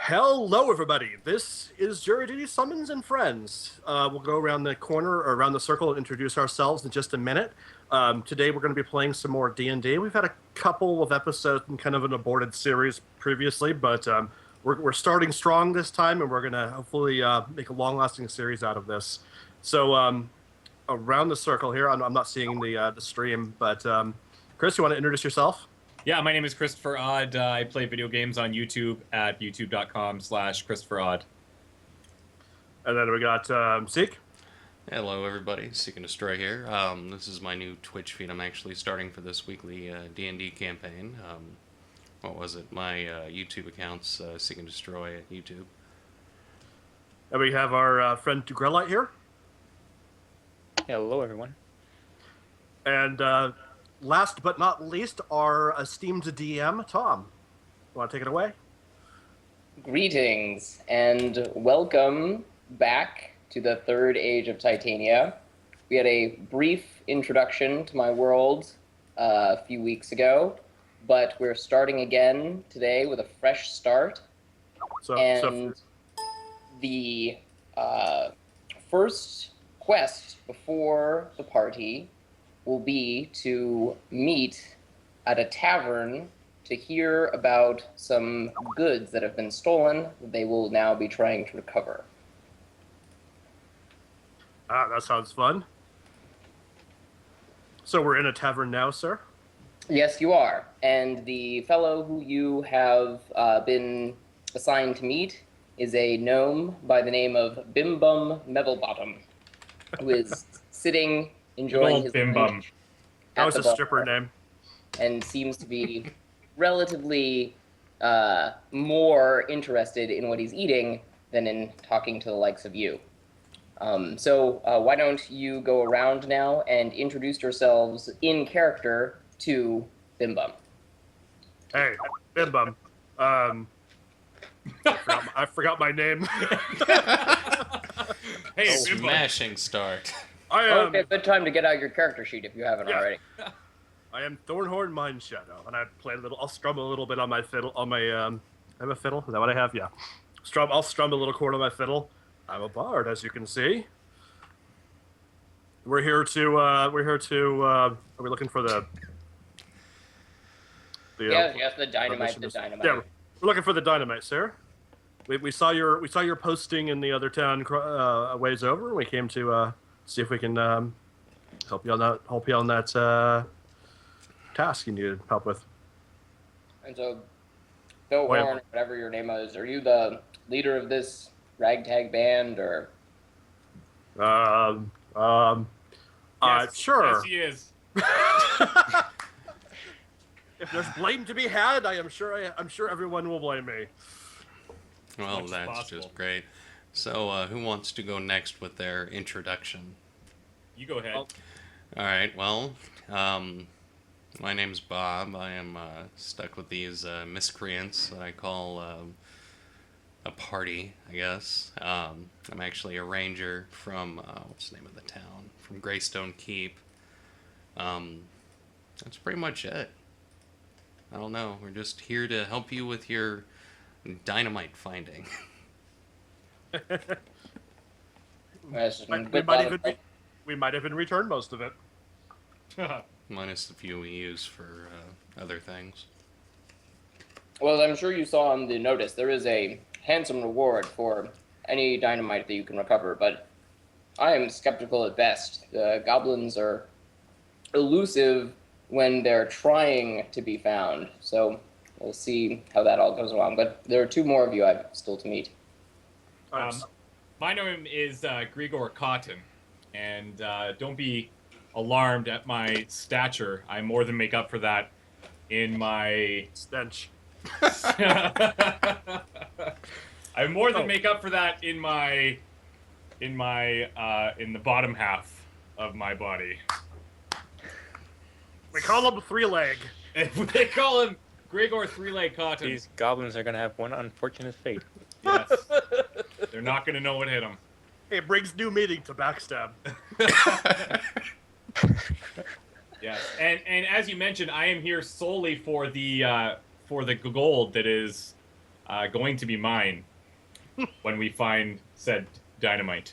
Hello, everybody. This is JuryDutySummons and Friends. We'll go around the corner or around the circle and introduce ourselves in just a minute. Today, we're going to be playing some more D&D. We've had a couple of episodes in kind of an aborted series previously, but we're starting strong this time, and we're going to hopefully make a long-lasting series out of this. So, around the circle here, I'm not seeing the stream, but Chris, you want to introduce yourself? Yeah, my name is Christopher Odd. I play video games on YouTube at youtube.com/Christopher Odd. And then we got Seek. Hello, everybody. Seek and Destroy here. This is my new Twitch feed. I'm actually starting for this weekly D&D campaign. What was it? My YouTube account's Seek and Destroy at YouTube. And we have our friend Grelite here. Hello, everyone. And last but not least, our esteemed DM, Tom. You want to take it away? Greetings and welcome back to the third Age of Titania. We had a brief introduction to my world a few weeks ago, but we're starting again today with a fresh start. The first quest before the party will be to meet at a tavern to hear about some goods that have been stolen that they will now be trying to recover. Ah, that sounds fun. So we're in a tavern now, sir? Yes, you are. And the fellow who you have been assigned to meet is a gnome by the name of Bimbum Mevelbottom, who is sitting enjoying his Bim Bum. That was a bar stripper name. and seems to be relatively more interested in what he's eating than in talking to the likes of you. So why don't you go around now and introduce yourselves in character to Bim Bum. Hey, Bim Bum. I forgot my name. Hey, Oh, Bim Bum. smashing start. I am, Okay, good time to get out your character sheet if you haven't Yeah. already. I am Thornhorn Mindshadow, and I play a little. I'll strum a little bit on my fiddle. On my I have a fiddle. Is that what I have? Yeah. I'll strum a little chord on my fiddle. I'm a bard, as you can see. We're here to. Are we looking for the? Yes, the dynamite. Yeah, we're looking for the dynamite, sir. We saw your posting in the other town a ways over. We came to see if we can help you on that task you needed help with. And so, Bill Warren, whatever your name is, are you the leader of this ragtag band, or? Sure. Yes, he is. If there's blame to be had, I'm sure everyone will blame me. Well, Much as that's possible. just great. So, who wants to go next with their introduction? You go ahead. Oh. All right, well, my name's Bob. I am stuck with these miscreants that I call a party, I guess. I'm actually a ranger from, what's the name of the town? From Greystone Keep. That's pretty much it. I don't know. We're just here to help you with your dynamite finding. We might even return most of it. Minus the few we use for other things. Well, I'm sure you saw on the notice, there is a handsome reward for any dynamite that you can recover, but I am skeptical at best. The goblins are elusive when they're trying to be found, so we'll see how that all goes along. But there are two more of you I've still to meet. My name is Grigor Cotton, and don't be alarmed at my stature. I more than make up for that in my Stench. I more than make up for that in the bottom half of my body. We call him Three-Leg. They call him Grigor Three-Leg Cotton. These goblins are going to have one unfortunate fate. Yes. They're not going to know what hit them. It brings new meaning to backstab. Yes, and as you mentioned, I am here solely for the gold that is going to be mine when we find said dynamite.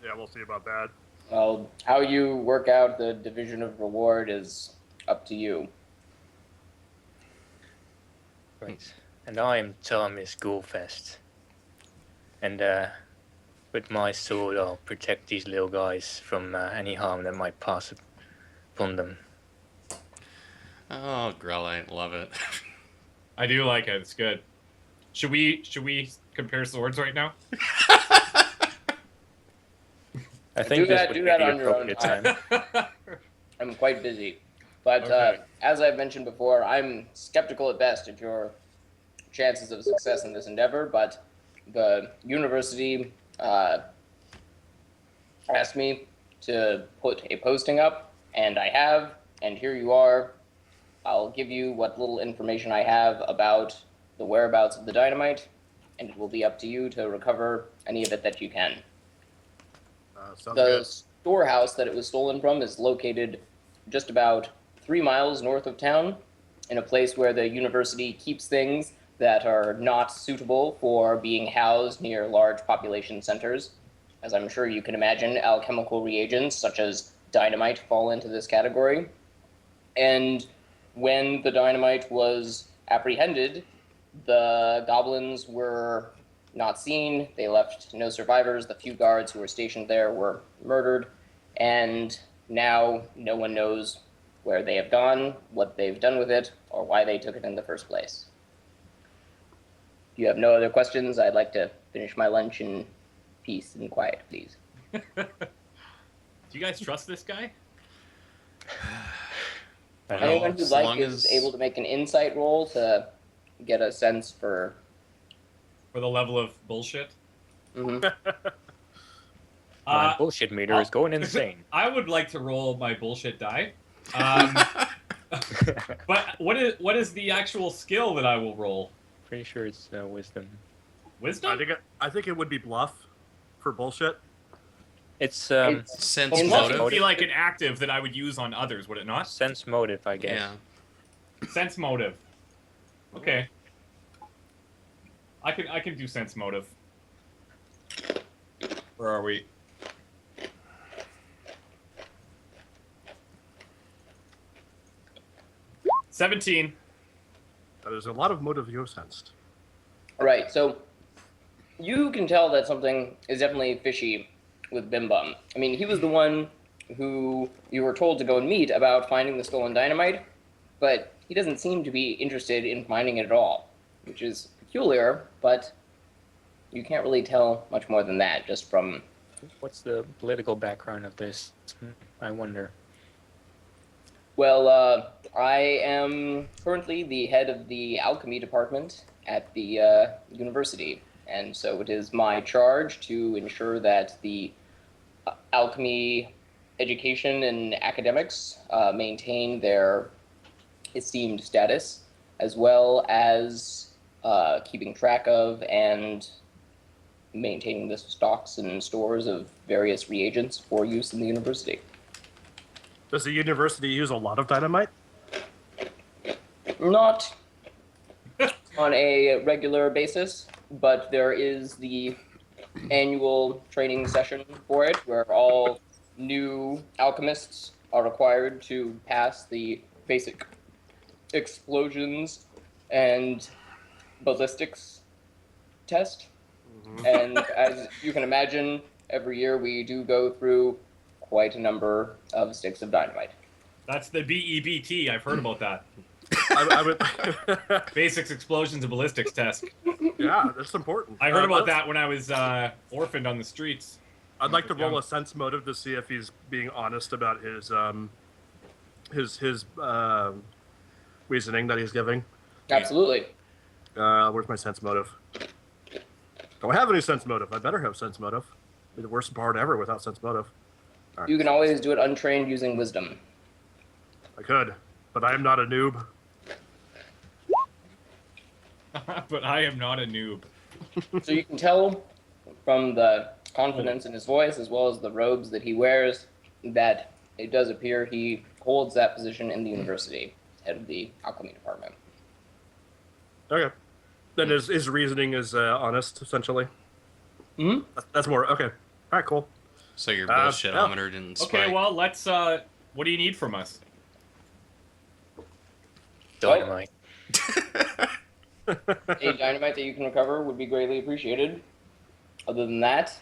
Yeah, we'll see about that. Well, how you work out the division of reward is up to you. Right. And I am Thomas Goldfest. And with my sword, I'll protect these little guys from any harm that might pass upon them. Oh, Grelite, love it. I do like it. It's good. Should we compare swords right now? I think this would do be that the on your own appropriate time. I'm quite busy. But Okay. as I've mentioned before, I'm skeptical at best of your chances of success in this endeavor, but the university asked me to put a posting up, and I have, and here you are. I'll give you what little information I have about the whereabouts of the dynamite, and it will be up to you to recover any of it that you can. Sounds The good. storehouse that it was stolen from is located just about 3 miles north of town, in a place where the university keeps things that are not suitable for being housed near large population centers. As I'm sure you can imagine, alchemical reagents such as dynamite fall into this category. And when the dynamite was apprehended, the goblins were not seen. They left no survivors. The few guards who were stationed there were murdered. And now no one knows where they have gone, what they've done with it, or why they took it in the first place. If you have no other questions, I'd like to finish my lunch in peace and quiet, please. Do you guys trust this guy? I don't know. Anyone who'd as like long is as- able to make an insight roll to get a sense for... For the level of bullshit? Mhm. My bullshit meter is going insane. I would like to roll my bullshit die. But what is the actual skill that I will roll? Pretty sure it's wisdom. Wisdom? I think it would be bluff for bullshit. It's It's Sense Insight. Bluff would motive. be like an active that I would use on others, would it not? sense motive, I guess. Yeah. Sense motive. Okay. I can do sense motive. Where are we? $17. There's a lot of motive you sensed. Right, so you can tell that something is definitely fishy with Bim Bum. I mean, he was the one who you were told to go and meet about finding the stolen dynamite, but he doesn't seem to be interested in finding it at all, which is peculiar, but you can't really tell much more than that just from... What's the political background of this? I wonder. Well, I am currently the head of the alchemy department at the university, and so it is my charge to ensure that the alchemy education and academics maintain their esteemed status, as well as keeping track of and maintaining the stocks and stores of various reagents for use in the university. Does the university use a lot of dynamite? Not on a regular basis, but there is the annual training session for it, where all new alchemists are required to pass the basic explosions and ballistics test. And as you can imagine, every year we do go through quite a number of sticks of dynamite. That's the BEBT. I've heard about that. I would. Basics, explosions, and ballistics test. Yeah, that's important. I heard about that when I was orphaned on the streets. I'd like to roll Yeah. a sense motive to see if he's being honest about his reasoning that he's giving. Absolutely. Where's my sense motive? Do I have any sense motive? I better have sense motive. Be the worst part ever without sense motive. All right. You can always do it untrained using wisdom. I could, but I am not a noob. But I am not a noob. So you can tell from the confidence in his voice, as well as the robes that he wears, that it does appear he holds that position in the university, head of the alchemy department. Okay. Then his reasoning is honest, essentially. Hmm. That's more okay. All right, cool. So your Yeah. bullshitometer didn't spike. Okay, well, let's. What do you need from us? Dynamite. A dynamite that you can recover would be greatly appreciated. Other than that,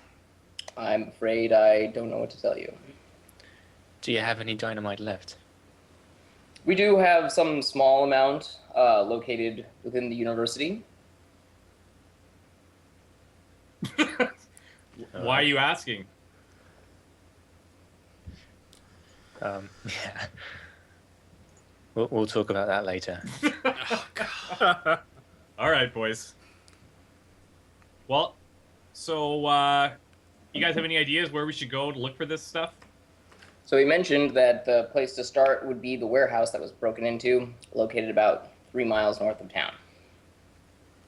I'm afraid I don't know what to tell you. Do you have any dynamite left? We do have some small amount located within the university. Why are you asking? Yeah. We'll talk about that later. All right, boys. Well, so you guys have any ideas where we should go to look for this stuff? So he mentioned that the place to start would be the warehouse that was broken into, located about 3 miles north of town.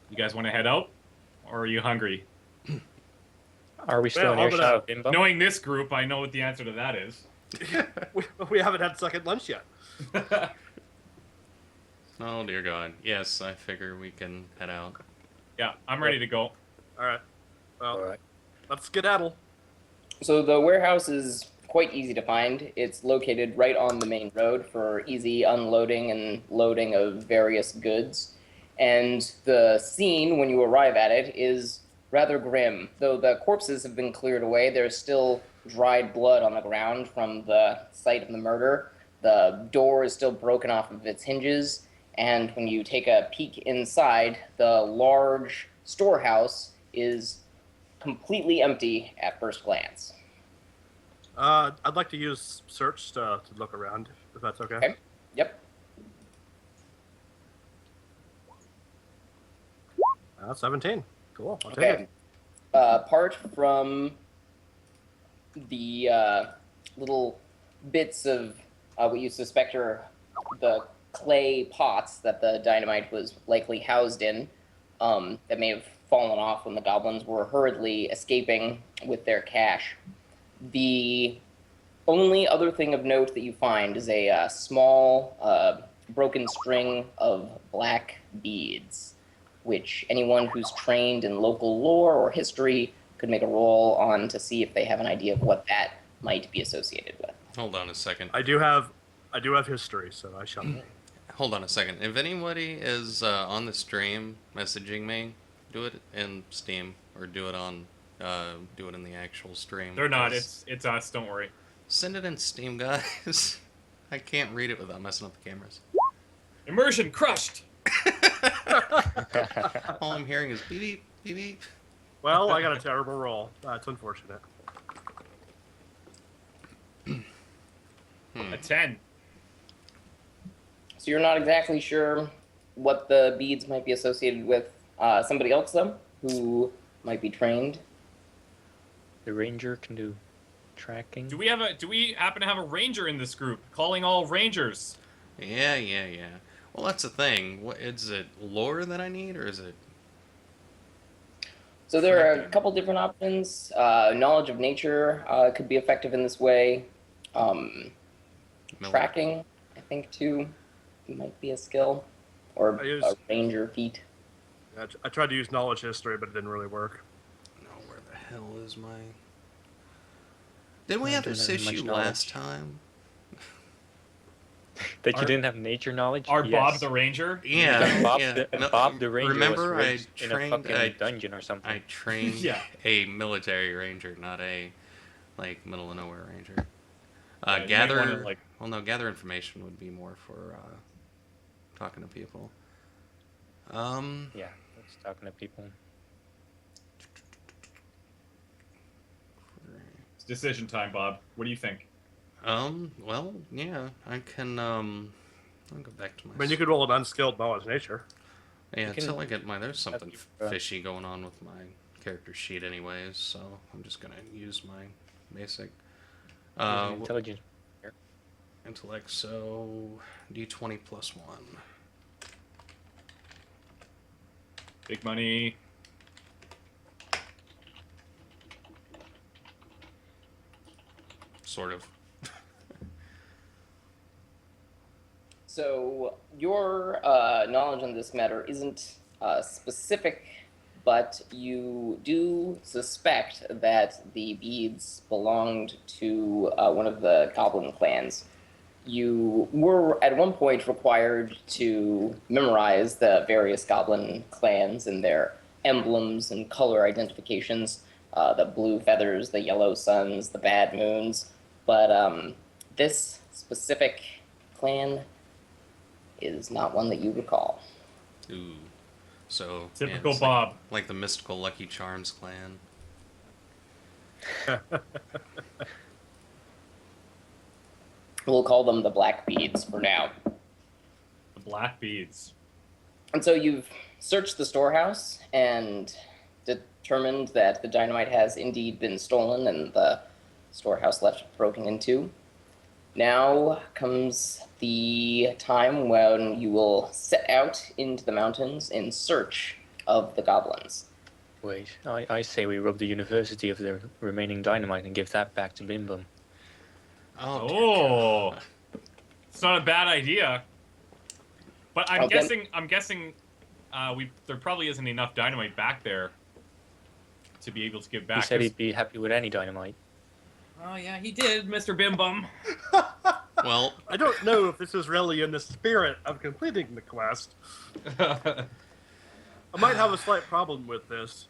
You guys want to head out, or are you hungry? Are we still Well, in earshot of Bimbo? Knowing this group, I know what the answer to that is. we haven't had second lunch yet. Oh dear God. Yes, I figure we can head out. Yeah, I'm ready to go. All right. Well, All right. let's skedaddle. So the warehouse is quite easy to find. It's located right on the main road for easy unloading and loading of various goods. And the scene, when you arrive at it, is rather grim. Though the corpses have been cleared away, there's still dried blood on the ground from the site of the murder. The door is still broken off of its hinges. And when you take a peek inside, the large storehouse is completely empty at first glance. I'd like to use search to look around, if that's okay. Okay. Yep. 17. Cool. I'll take Okay. it. Apart from the little bits of what you suspect are the clay pots that the dynamite was likely housed in, that may have fallen off when the goblins were hurriedly escaping with their cash. The only other thing of note that you find is a small broken string of black beads, which anyone who's trained in local lore or history could make a roll on to see if they have an idea of what that might be associated with. Hold on a second. I do have history, so I shall. Hold on a second. If anybody is on the stream messaging me, do it in Steam or do it in the actual stream. They're not. because- It's us. Don't worry. Send it in Steam, guys. I can't read it without messing up the cameras. Immersion crushed. All I'm hearing is beep beep beep beep. Well, I got a terrible roll. That's unfortunate. A 10. So you're not exactly sure what the beads might be associated with. Somebody else, though, who might be trained. The ranger can do tracking. Do we happen to have a ranger in this group? Calling all rangers. Yeah. Well, that's the thing. What is it? Lore that I need, or is it? So there are a couple different options. Knowledge of nature could be effective in this way. Tracking, I think, too, might be a skill. Or a ranger feat. I tried to use knowledge history, but it didn't really work. No, where the hell is my? Didn't we I have don't this have much issue knowledge. last time? That you Our- didn't have nature knowledge? Are Bob Yes. the ranger? Yeah, Bob, yeah. the, No, Bob the ranger remember was I raised in a trained fucking dungeon or something. I trained Yeah. a military ranger, not a like middle of nowhere ranger. Yeah, you might Gather wanna, like- well, no, gather information would be more for talking to people. Yeah, it's talking to people. It's decision time, Bob. What do you think? Well, yeah, I can I'll go back to my. I mean, you could roll an unskilled knowledge nature. Yeah, You can- until I get my. There's something your, fishy going on with my character sheet, anyways. So I'm just gonna use my basic. Intelligence. Intellect. So D20 plus 1. Big money. Sort of. So your knowledge on this matter isn't specific, but you do suspect that the beads belonged to one of the goblin clans. You were at one point required to memorize the various goblin clans and their emblems and color identifications, the blue feathers, the yellow suns, the bad moons, but this specific clan is not one that you recall. Ooh. So Typical it's Bob. like the mystical Lucky Charms clan. We'll call them the Black Beads for now. The black beads. And so you've searched the storehouse and determined that the dynamite has indeed been stolen and the storehouse left broken into. Now comes the time when you will set out into the mountains in search of the goblins. Wait, I say we rob the university of the remaining dynamite and give that back to Bim Bum. Oh, it's not a bad idea. But I'm Okay. guessing, there probably isn't enough dynamite back there to be able to give back. He said 'cause- he'd be happy with any dynamite. Oh yeah, he did, Mr. Bim Bum. Well, I don't know if this is really in the spirit of completing the quest. I might have a slight problem with this,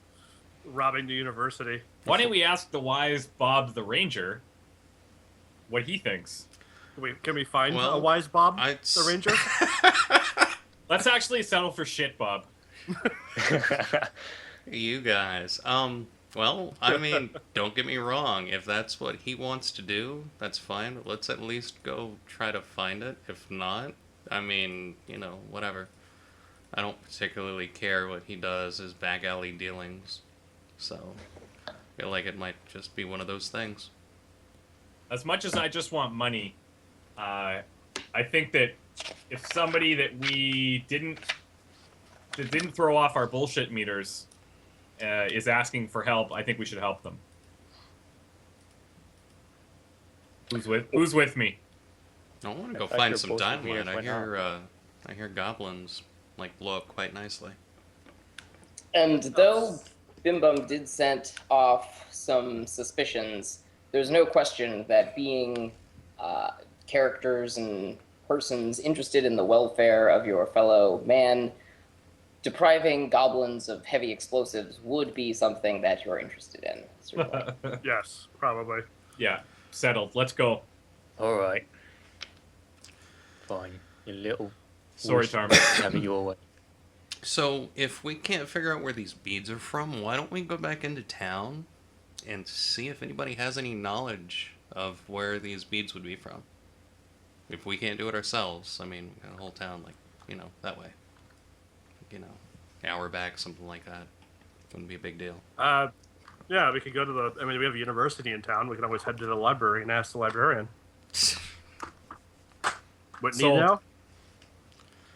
robbing the university. Why don't we ask the wise Bob the Ranger what he thinks? Can we find Well, a wise Bob, I'd the ranger? Let's actually settle for shit, Bob. you guys. Well, I mean, don't get me wrong. If that's what he wants to do, that's fine. But let's at least go try to find it. If not, I mean, whatever. I don't particularly care what he does, his back alley dealings. So, I feel like it might just be one of those things. As much as I just want money, I think that if somebody that didn't throw off our bullshit meters is asking for help, I think we should help them. Who's with me? I want to go I thought find your some bullshit meters dynamite. went I hear goblins blow up quite nicely. And though Bim Bum did set off some suspicions, there's no question that being characters and persons interested in the welfare of your fellow man, depriving goblins of heavy explosives would be something that you're interested in, certainly. Yes, probably. Yeah, settled. Let's go. Alright. Fine. You little... Sorry, wuss. Tarman. Have it your way. So, if we can't figure out where these beads are from, why don't we go back into town and see if anybody has any knowledge of where these beads would be from? If we can't do it ourselves, I mean, we got a whole town, that way. Hour back, something like that. Wouldn't be a big deal. Yeah, we could go to we have a university in town. We can always head to the library and ask the librarian. What need Sold. now?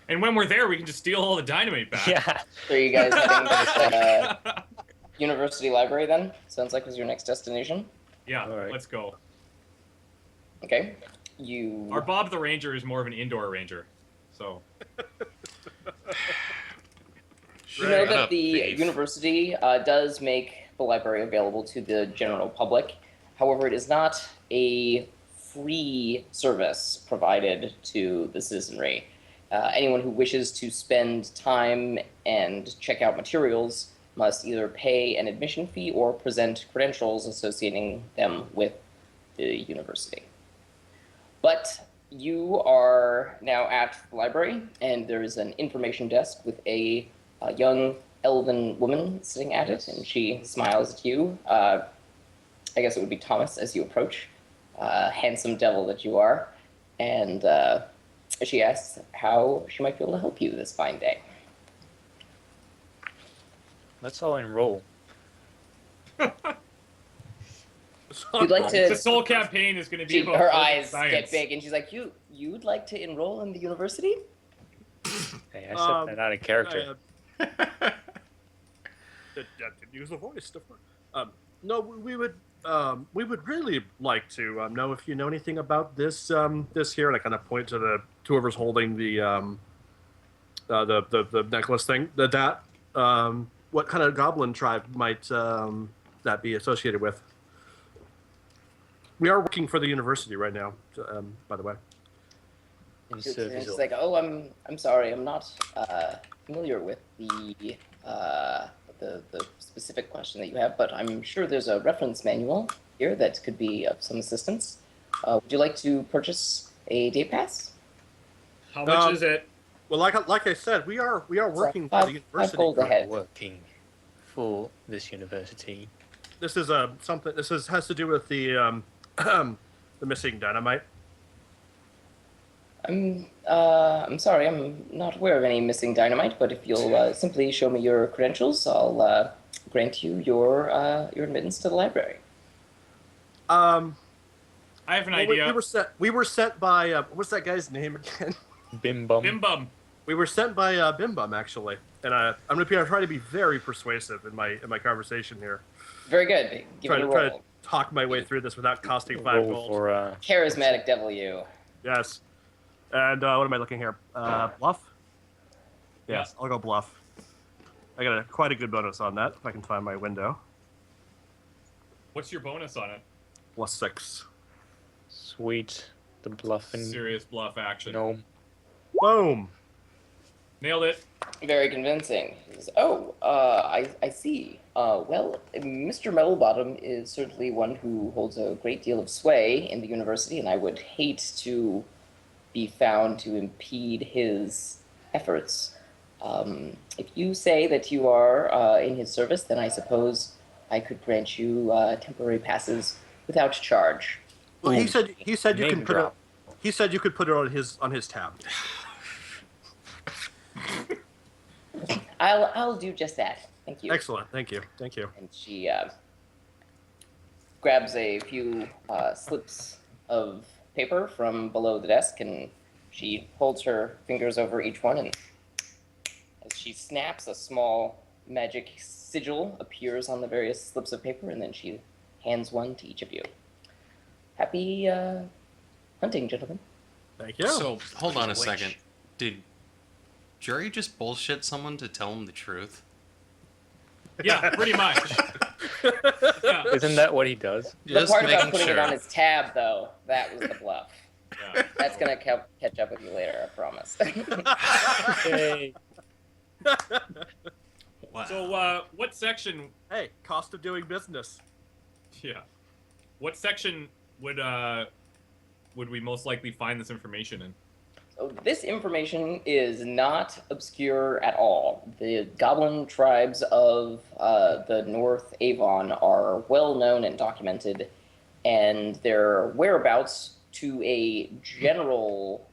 And when we're there, we can just steal all the dynamite back. Yeah. So you guys heading to this university library then? Sounds like was your next destination. Yeah, All right. let's go. Okay. Our Bob the Ranger is more of an indoor ranger, so. You know Shut that up, the thief. university does make the library available to the general public. However, it is not a free service provided to the citizenry. Anyone who wishes to spend time and check out materials must either pay an admission fee or present credentials associating them with the university. But you are now at the library, and there is an information desk with a young elven woman sitting at it, and she smiles at you. I guess it would be Thomas as you approach, handsome devil that you are, and she asks how she might be able to help you this fine day. Let's all enroll. You'd like The to... soul campaign is going to be about Her perfect eyes science. get big, and she's like, you'd like to enroll in the university? Hey, I said that out of character. Didn't use the voice. No, we would really like to know if you know anything about this here, and I kind of point to the whoever's holding the the necklace thing. What kind of goblin tribe might that be associated with? We are working for the university right now, by the way. In It's service of like, I'm sorry, I'm not familiar with the specific question that you have, but I'm sure there's a reference manual here that could be of some assistance. Would you like to purchase a day pass? How much is it? Well, like I said, we are working for the five university. gold ahead. working for this university. This is something. Has to do with the the missing dynamite. I'm sorry, I'm not aware of any missing dynamite, but if you'll simply show me your credentials, I'll grant you your admittance to the library. I have an idea. We were sent by what's that guy's name again? Bim bum. Bim bum. We were sent by Bim Bum actually, and I'm gonna try to be very persuasive in my conversation here. Very good. Give it a Try to roll. talk my way through this without costing 5 Roll gold. for Charismatic devil you. Yes. And what am I looking here? Bluff? Yes, Yeah. I'll go bluff. I got quite a good bonus on that, if I can find my window. What's your bonus on it? +6. sweet. The bluffing. Serious bluff action. No. Boom! Nailed it. Very convincing. He says, I see. Well, Mr. Metalbottom is certainly one who holds a great deal of sway in the university, and I would hate to be found to impede his efforts. If you say that you are in his service, then I suppose I could grant you temporary passes without charge. Well, he said you Name can put it. drop. He said you could put it on his tab. I'll do just that. Thank you. Excellent. Thank you. And she grabs a few slips of paper from below the desk, and she holds her fingers over each one, and as she snaps, a small magic sigil appears on the various slips of paper, and then she hands one to each of you. Happy hunting, gentlemen. Thank you. So, hold on a second. Did Jury just bullshit someone to tell him the truth? Yeah, pretty much. Yeah. Isn't that what he does? The Just part about making putting sure. it on his tab, though, that was the bluff. Yeah. That's gonna catch up with you later, I promise. Hey. Wow. So, what section? Hey, cost of doing business. Yeah. What section would we most likely find this information in? So this information is not obscure at all. The goblin tribes of the North Avon are well known and documented, and their whereabouts to a general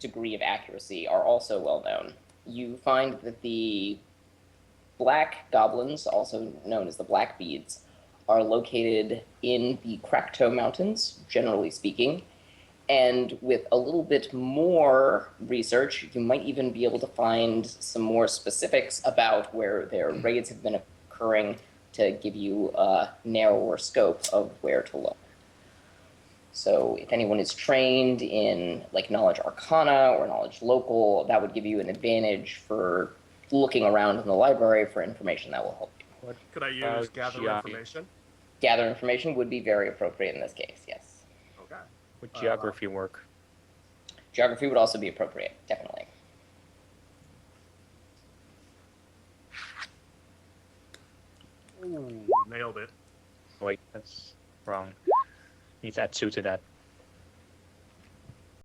degree of accuracy are also well known. You find that the black goblins, also known as the black beads, are located in the Kraktoa Mountains, generally speaking. And with a little bit more research, you might even be able to find some more specifics about where their raids have been occurring to give you a narrower scope of where to look. So if anyone is trained in like knowledge arcana or knowledge local, that would give you an advantage for looking around in the library for information that will help you. Could I use gather geography? information? Gather information would be very appropriate in this case, yes. Okay. Would geography work? Geography would also be appropriate, definitely. Ooh, nailed it. Wait, that's wrong. Needs add 2 to that.